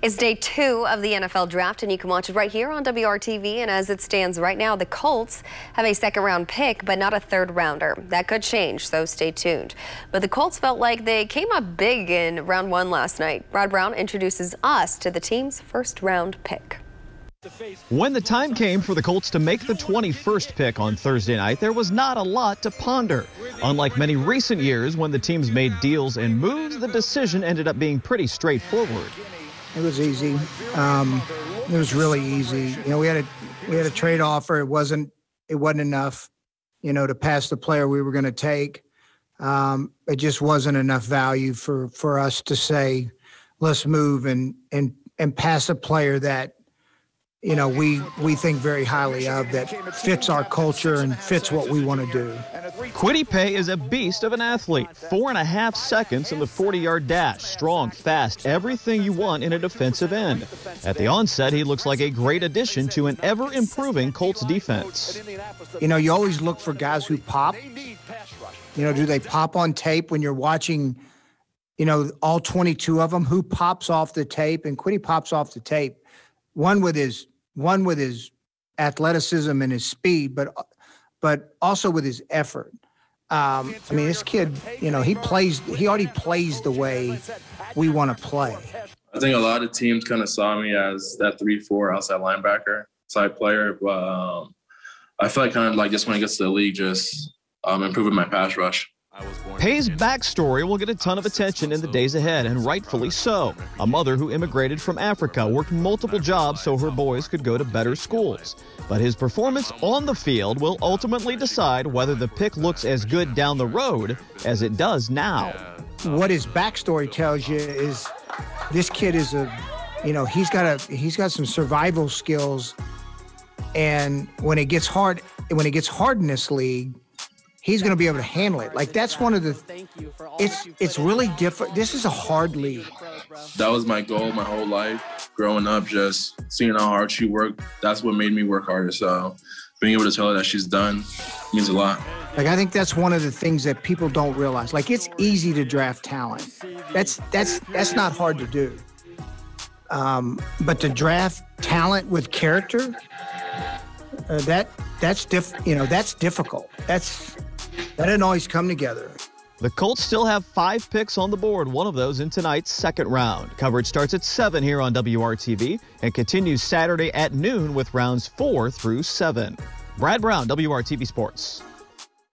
It's day 2 of the NFL draft, and you can watch it right here on WRTV. And as it stands right now, the Colts have a second-round pick, but not a third-rounder. That could change, so stay tuned. But the Colts felt like they came up big in round 1 last night. Brad Brown introduces us to the team's first-round pick. When the time came for the Colts to make the 21st pick on Thursday night, there was not a lot to ponder. Unlike many recent years when the teams made deals and moves, the decision ended up being pretty straightforward. It was easy. It was really easy. You know, we had a trade offer. It wasn't enough, you know, to pass the player we were going to take. It just wasn't enough value for us to say, let's move and pass a player that, you know, we think very highly of, that fits our culture and fits what we want to do. Kwity Paye is a beast of an athlete. 4.5 seconds in the 40-yard dash. Strong, fast, everything you want in a defensive end. At the onset, he looks like a great addition to an ever-improving Colts defense. You know, you always look for guys who pop. You know, do they pop on tape when you're watching, you know, all 22 of them? Who pops off the tape? And Kwity pops off the tape. One with his athleticism and his speed, but also with his effort. I mean, this kid, you know, he already plays the way we want to play. I think a lot of teams kind of saw me as that 3-4 outside linebacker type player, but I feel like kind of like just when I get to the league, just improving my pass rush. Paye's backstory will get a ton of attention in the days ahead, and rightfully so. A mother who immigrated from Africa worked multiple jobs so her boys could go to better schools. But his performance on the field will ultimately decide whether the pick looks as good down the road as it does now. What his backstory tells you is this kid is he's got some survival skills, and when it gets hard in this league, he's going to be able to handle it. Like, that's one of the, it's really different. This is a hard league. That was my goal my whole life. Growing up, just seeing how hard she worked, that's what made me work harder. So being able to tell her that she's done means a lot. Like, I think that's one of the things that people don't realize. Like, it's easy to draft talent. That's not hard to do. But to draft talent with character, that's difficult. That didn't always come together. The Colts still have 5 picks on the board, one of those in tonight's second round. Coverage starts at 7 here on WRTV and continues Saturday at noon with rounds 4 through 7. Brad Brown, WRTV Sports.